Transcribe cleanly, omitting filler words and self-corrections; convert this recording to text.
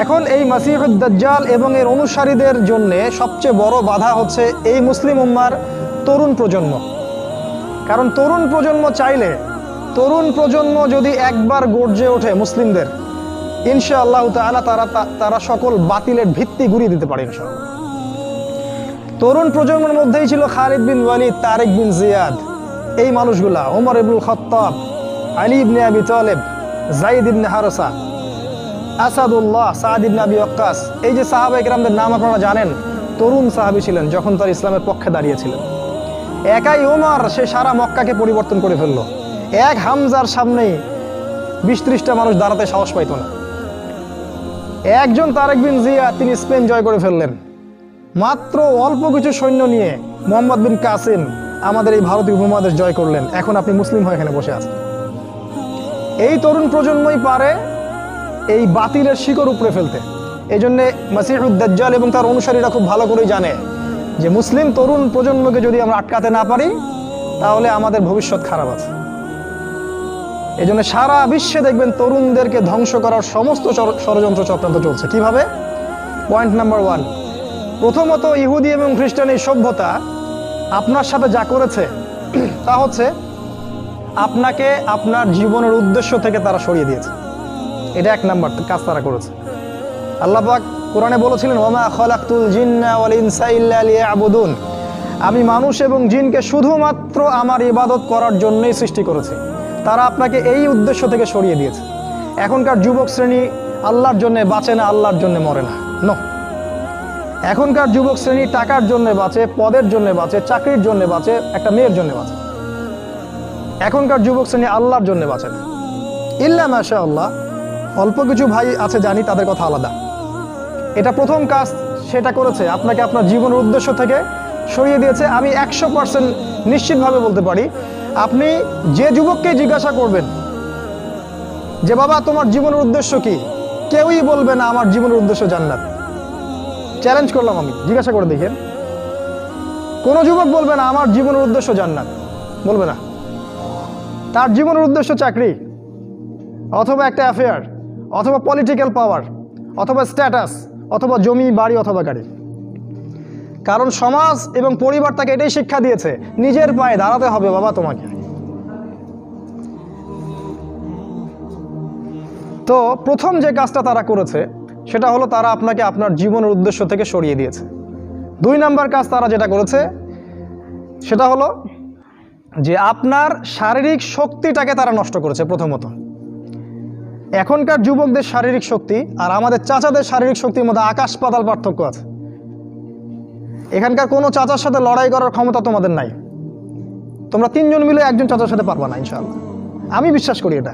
এখন এই মাসিহুদ দাজ্জাল এবং এর অনুসারীদের জন্য সবচেয়ে বড় বাধা হচ্ছে এই মুসলিম উম্মার তরুণ প্রজন্ম। কারণ তরুণ প্রজন্ম চাইলে, তরুণ প্রজন্ম যদি একবার গর্জে ওঠে মুসলিমদের, ইনশাআল্লাহ তাআলা তারা সকল বাতিলের ভিত্তি গুঁড়িয়ে দিতে পারে ইনশাআল্লাহ। তরুণ প্রজন্মের মধ্যেই ছিল খালিদ বিন ওয়ালিদ, তারেক বিন জিয়াদ, এই মানুষগুলা, ওমর ইবনুল খাত্তাব, আলী ইবনে আবি তালেব, যায়েদ ইবনে হারেসা, আসাদুল্লাহ, সাদ ইবনে আবি ওয়াক্কাস। এই যে সাহাবায়ে কেরামদের নাম আপনারা জানেন, তরুণ সাহাবী ছিলেন যখন তার ইসলামের পক্ষে দাঁড়িয়েছিলেন। একাই ওমর সে সারা মক্কাকে পরিবর্তন করে ফেললো। এক হামজার সামনেই 20-30টা মানুষ দাঁড়াতে সাহস পাইত না। একজন তারেক বিন জিয়াদ, তিনি স্পেন জয় করে ফেললেন মাত্র অল্প কিছু সৈন্য নিয়ে। মোহাম্মদ বিন কাসিম আমাদের এই ভারতীয় উপমহাদেশ জয় করলেন। এখন আপনি মুসলিম হয়ে এখানে বসে আছেন। এই তরুণ প্রজন্মই পারে এই বাতিলের শিকড় উপড়ে ফেলতে। এই জন্যে মাসিহুদ দাজ্জাল এবং তার অনুসারীরা খুব ভালো করেই জানে যে মুসলিম তরুণ প্রজন্মকে যদি আমরা আটকাতে না পারি তাহলে আমাদের ভবিষ্যৎ খারাপ আছে। এই জন্য সারা বিশ্বে দেখবেন তরুণদেরকে ধ্বংস করার সমস্ত ষড়যন্ত্র চক্রান্ত চলছে। কিভাবে? পয়েন্ট নাম্বার 1, প্রথমত ইহুদি এবং খ্রিস্টান এই সভ্যতা আপনার সাথে যা করেছে তা হচ্ছে আপনাকে আপনার জীবনের উদ্দেশ্য থেকে তারা সরিয়ে দিয়েছে। এটা 1 নাম্বার কাজ তারা করেছে। আল্লাহ পাক কোরআনে বলেছিলেন, ওয়ামা খালাকতুল জিন্না ওয়াল ইনসা ইল্লা লিয়াবুদুন, আমি মানুষ এবং জিনকে শুধুমাত্র আমার ইবাদত করার জন্যই সৃষ্টি করেছি। তারা আপনাকে এই উদ্দেশ্য থেকে সরিয়ে দিয়েছে। এখনকার যুবক শ্রেণী আল্লাহর জন্য বাঁচে না, আল্লাহর জন্য মরে না। নো, এখনকার যুবক শ্রেণী টাকার জন্য বাঁচে, পদের জন্য বাঁচে, চাকরির জন্য বাঁচে, একটা মেয়ের জন্য বাঁচে। এখনকার যুবক শ্রেণী আল্লাহর জন্য বাঁচে না। ইল্লা মাশাআল্লাহ, অল্প কিছু ভাই আছে জানি, তাদের কথা আলাদা। এটা প্রথম কাজ সেটা করেছে, আপনাকে আপনার জীবনের উদ্দেশ্য থেকে সরিয়ে দিয়েছে। আমি 100% নিশ্চিতভাবে বলতে পারি, আপনি যে যুবককে জিজ্ঞাসা করবেন যে বাবা তোমার জীবনের উদ্দেশ্য কি, কেউই বলবে না আমার জীবনের উদ্দেশ্য জান্নাত। চ্যালেঞ্জ করলাম আমি, জিজ্ঞাসা করে দেখেন। কোনো যুবক বলবে না আমার জীবনের উদ্দেশ্য জান্নাত, বলবে না। তার জীবনের উদ্দেশ্য চাকরি, অথবা একটা অ্যাফেয়ার, অথবা পলিটিক্যাল পাওয়ার, অথবা স্ট্যাটাস, অথবা জমি, বাড়ি, অথবা গাড়ি। কারণ সমাজ এবং পরিবার তাকে এটাই শিক্ষা দিয়েছে, নিজের পায়ে দাঁড়াতে হবে বাবা তোমাকে। তো প্রথম যে কাজটা তারা করেছে সেটা হলো তারা আপনাকে আপনার জীবনের উদ্দেশ্য থেকে সরিয়ে দিয়েছে। 2 নাম্বার কাজ তারা যেটা করেছে সেটা হলো যে আপনার শারীরিক শক্তিটাকে তারা নষ্ট করেছে। প্রথমত, এখনকার যুবকদের শারীরিক শক্তি আর আমাদের চাচাদের শারীরিক শক্তির মধ্যে আকাশ পাতাল পার্থক্য আছে। এখানকার কোনো চাচার সাথে লড়াই করার ক্ষমতা তোমাদের নাই। তোমরা 3 জন মিলে একজন চাচার সাথে পারবা না ইনশাআল্লাহ, আমি বিশ্বাস করি এটা।